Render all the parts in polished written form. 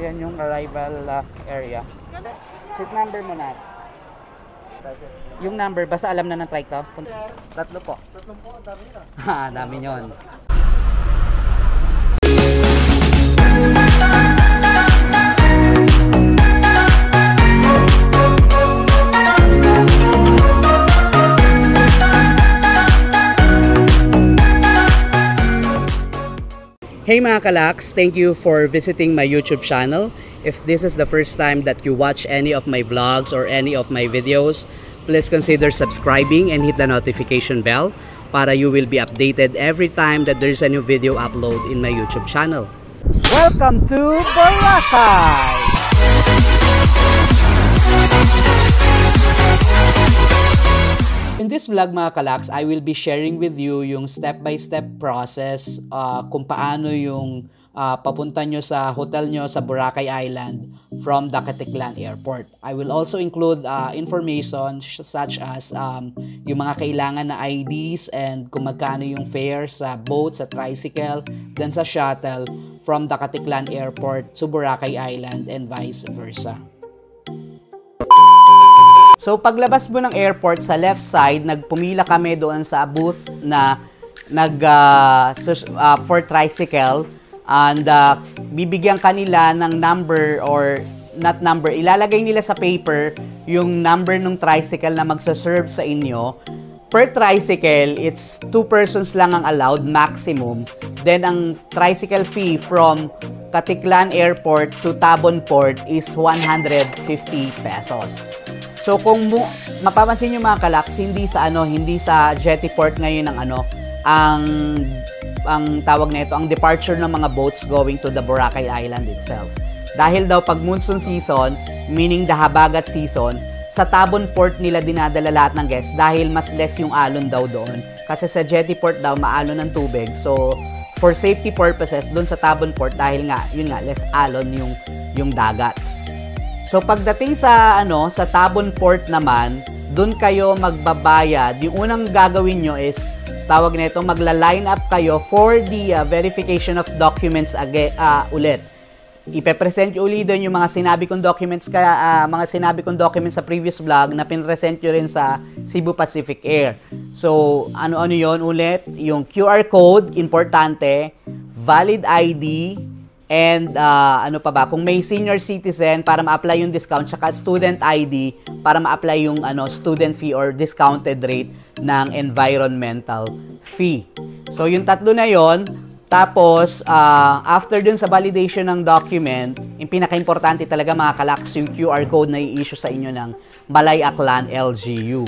Ayan yung arrival area. Seat number mo na. Yung number, basta alam na ng trike to? Tatlo po. Tatlo po, dami na. Ha, dami yun. Hey mga kalaks, thank you for visiting my YouTube channel. If this is the first time that you watch any of my vlogs or any of my videos, please consider subscribing and hit the notification bell para you will be updated every time that there's a new video upload in my YouTube channel. Welcome to Boracay! In this vlog mga kalaks, I will be sharing with you yung step-by-step process kung paano yung papunta nyo sa hotel nyo sa Boracay Island from the Caticlan Airport. I will also include information such as yung mga kailangan na IDs and kung magkano yung fare sa boat, sa tricycle, then sa shuttle from the Caticlan Airport to Boracay Island and vice versa. So paglabas mo ng airport sa left side, nagpumila kami doon sa booth na for tricycle and bibigyan kanila ng number or not number. Ilalagay nila sa paper yung number ng tricycle na magsaserve sa inyo. Per tricycle, it's 2 persons lang ang allowed maximum. Then ang tricycle fee from Caticlan Airport to Tabon Port is 150 pesos. So kung mapapansin niyo mga kalaks, hindi sa jetty port ngayon ang tawag na ito, ang departure ng mga boats going to the Boracay Island itself. Dahil daw pag monsoon season, meaning the habagat season, sa Tabon Port nila dinadala lahat ng guests dahil mas less yung alon daw doon. Kasi sa jetty port daw maalon ng tubig. So for safety purposes doon sa Tabon Port dahil nga less alon yung dagat. So pagdating sa sa Tabon Port naman, doon kayo magbabayad. Yung unang gagawin nyo is tawag nito, magla-line up kayo for the verification of documents ulit. Ipe-present nyo ulit doon yung mga sinabi kong documents sa previous vlog na pinresent nyo rin sa Cebu Pacific Air. So ano-ano yon ulit? Yung QR code, importante, valid ID, and ano pa ba, kung may senior citizen para ma-apply yung discount, saka student ID para ma-apply yung student fee or discounted rate ng environmental fee. So yung tatlo na yon. Tapos after dun sa validation ng document, yung pinaka-importante talaga mga kalaks, yung QR code na i-issue sa inyo ng Caticlan LGU.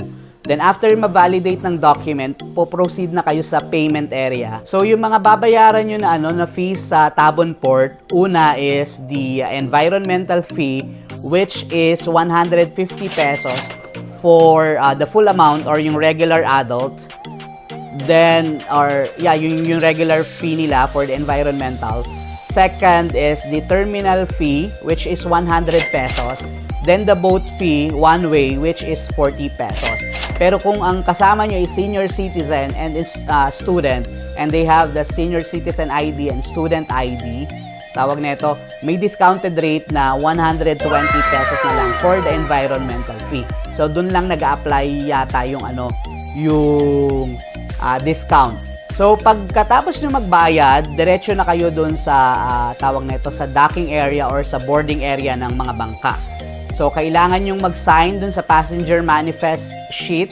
Then after ma-validate ng document, po-proceed na kayo sa payment area. So yung mga babayaran nyo na fees sa Tabon Port, una is the environmental fee, which is 150 pesos for the full amount or yung regular adult. Then yung regular fee nila for the environmental. Second is the terminal fee, which is 100 pesos. Then the boat fee one way, which is 40 pesos. Pero kung ang kasama nyo is senior citizen and is student and they have the senior citizen ID and student ID, tawag na ito, may discounted rate na 120 pesos na lang for the environmental fee. So dun lang nag-a-apply yata yung discount. So pagkatapos nyo magbayad, diretso na kayo dun sa tawag na ito, sa docking area or sa boarding area ng mga bangka. So kailangan yung mag-sign dun sa passenger manifest sheet.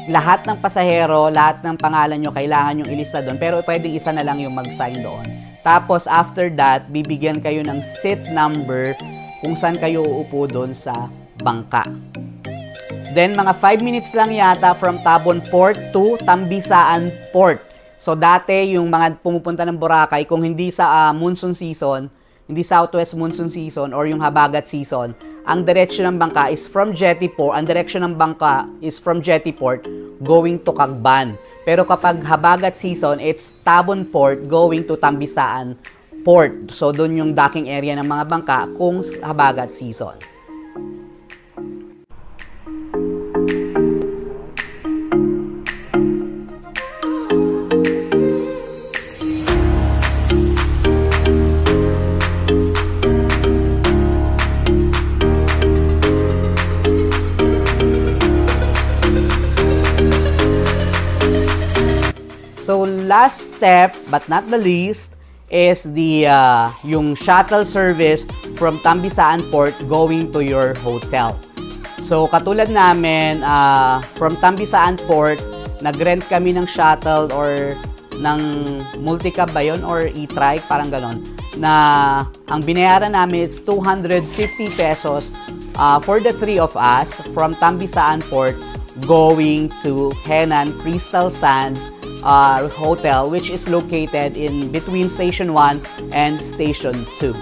Lahat ng pasahero, lahat ng pangalan nyo, kailangan yung ilista doon. Pero pwedeng isa na lang yung mag-sign doon. Tapos after that, bibigyan kayo ng seat number kung saan kayo uupo doon sa bangka. Then mga 5 minutes lang yata from Tabon Port to Tambisaan Port. So dati yung mga pumupunta ng Boracay, kung hindi sa monsoon season, hindi southwest monsoon season or yung habagat season, ang direksyon ng bangka is from Jetty Port. Ang direksyon ng bangka is from Jetty Port going to Cagban. Pero kapag habagat season, it's Tabon Port going to Tambisaan Port. So doon yung docking area ng mga bangka kung habagat season. step, but not the least, is the yung shuttle service from Tambisaan Port going to your hotel. So, katulad namin, from Tambisaan Port, nag-rent kami ng shuttle or ng multicab ba yun? Or e-trike, parang ganon. Na ang binayaran namin is 250 pesos for the 3 of us from Tambisaan Port going to Henan Crystal Sands Hotel, which is located in between Station 1 and Station 2.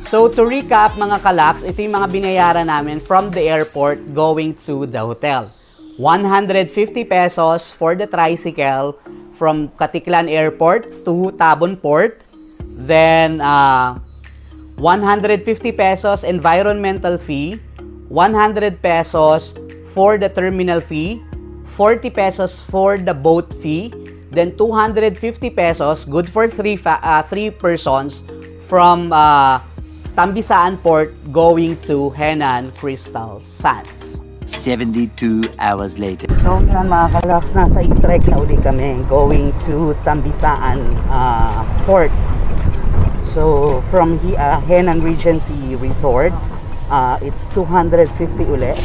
So, to recap mga kalaks, ito yung mga binayaran namin from the airport going to the hotel. 150 pesos for the tricycle from Caticlan Airport to Tabon Port. Then, 150 pesos environmental fee, 100 pesos for the terminal fee, 40 pesos for the boat fee, then 250 pesos, good for 3 persons, from Tambisaan Port going to Henan Crystal Sands. 72 hours later. So yan mga kalaks, nasa e-trek na uli kami going to Tambisaan Port. So from Henan Regency Resort, it's 250 ulit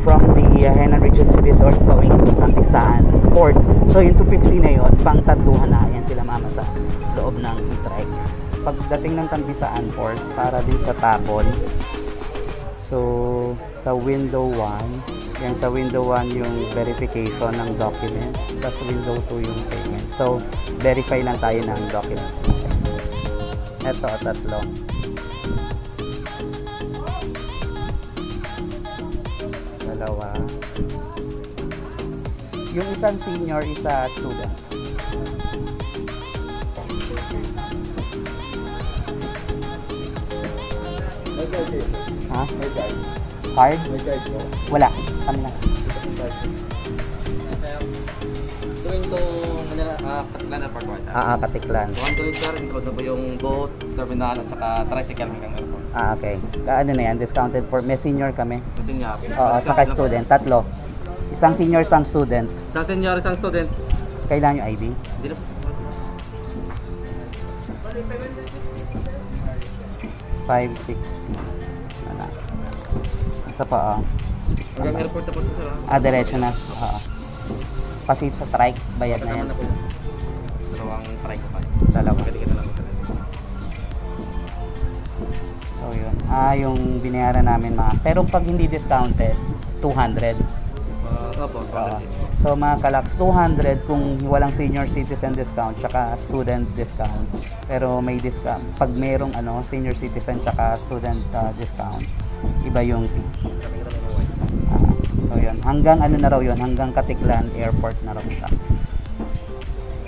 from the Henan Regency Resort going to Tambisaan Port. So yung 250 na yun, pang tatluhan na. Yan sila mama sa loob ng e-trek. Pagdating ng Tambisaan Port, para din sa Tabon. So, sa window 1, yan sa window 1 yung verification ng documents, tapos window 2 yung payment. So, verify lang tayo ng documents. Ito, tatlo. Dalawa. Yung isang senior, isa student. Ha? Card? Wala. Kami na. Going to Caticlan Airport ba? Caticlan. 100 sir, include na po yung boat, terminal at saka tricycle hanggang airport. Okay. Ano na yan? Discounted for... May senior kami. Senior. Oo, saka student. Tatlo. Isang senior, isang student. Isang senior, isang student. Kailangan yung ID? Hindi na po. 560. Ano? Ito pa, Hanggang airport na po sir. diretso na. Kasi sa trike, bayad na yan. Kasama na po. Dalawang trike pa. Dalawa. Pwede kita lang sir. So, yun. Yung binayaran namin mga... Pero pag hindi discounted, 200. Opo, So, mga kalaks, 200 kung walang senior citizen discount tsaka student discount. Pero may discount. Pag merong senior citizen tsaka student discount, iba yung fee. So, yun. Hanggang na raw yun? Hanggang Caticlan Airport na raw siya.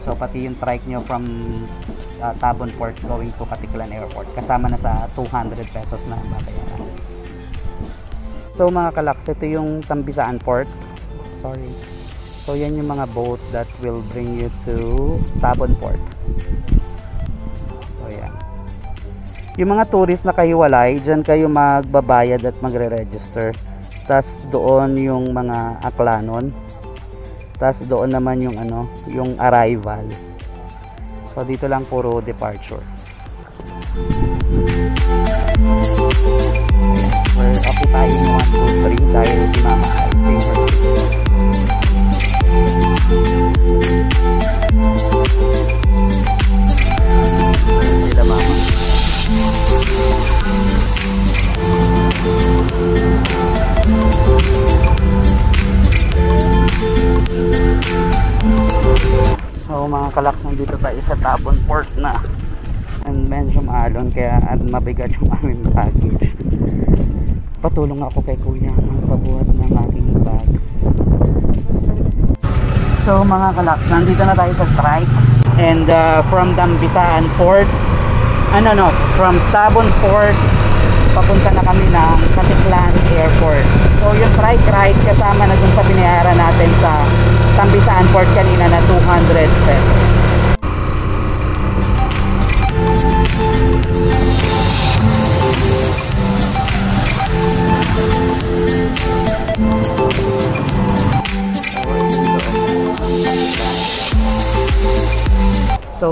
So, pati yung trike nyo from Tabon Port going to Caticlan Airport. Kasama na sa 200 pesos na babayaran. So, mga kalaks, ito yung Tambisaan Port. Sorry. So, yan yung mga boat that will bring you to Tabon Port. So, yan. Yung mga tourist na kahiwalay, dyan kayo magbabayad at magre-register. Tas doon yung mga aklanon. Tas doon naman yung yung arrival. So, dito lang puro departure. We're occupying 1, 2, 3 dahil si Mama ay senior citizen. Sila Mama. So mga kalaks, nandito tayo sa Tabon Port na. And medyo maalon kaya at mabigat yung aming baggage. Patulong ako kay kuya magpabuhat ng aking bag. So mga kalaks, nandito na tayo sa strike. And from Tambisaan Port, from Tabon Port, papunta na kami ng Caticlan Airport. So yung strike ride kasama na dun sa binayaran natin sa Tambisaan Port kanina na 200 pesos.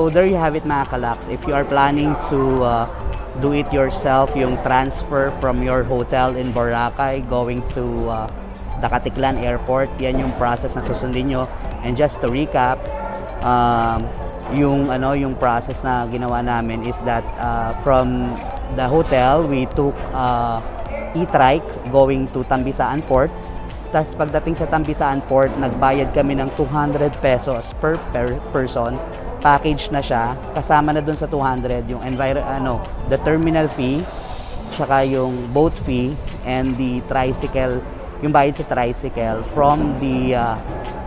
So there you have it mga kalaks. If you are planning to do it yourself, yung transfer from your hotel in Boracay going to the Caticlan Airport, yan yung process na susundin nyo. And just to recap, yung process na ginawa namin is that from the hotel, we took e-trike going to Tambisaan Port. Tapos pagdating sa Tambisaan Port, nagbayad kami ng 200 pesos per person. Package na siya, kasama na dun sa 200 yung the terminal fee, tsaka yung boat fee and the tricycle, yung bayad sa tricycle from the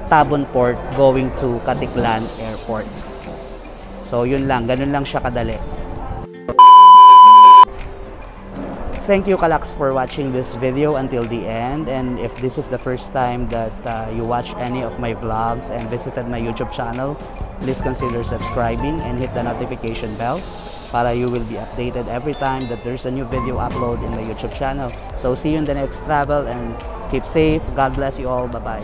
Tabon Port going to Caticlan Airport. So yun lang, ganun lang siya kadali. Thank you kalaks for watching this video until the end, and if this is the first time that you watch any of my vlogs and visited my YouTube channel, please consider subscribing and hit the notification bell para you will be updated every time that there's a new video upload in my YouTube channel. So see you in the next travel and keep safe. God bless you all. Bye-bye.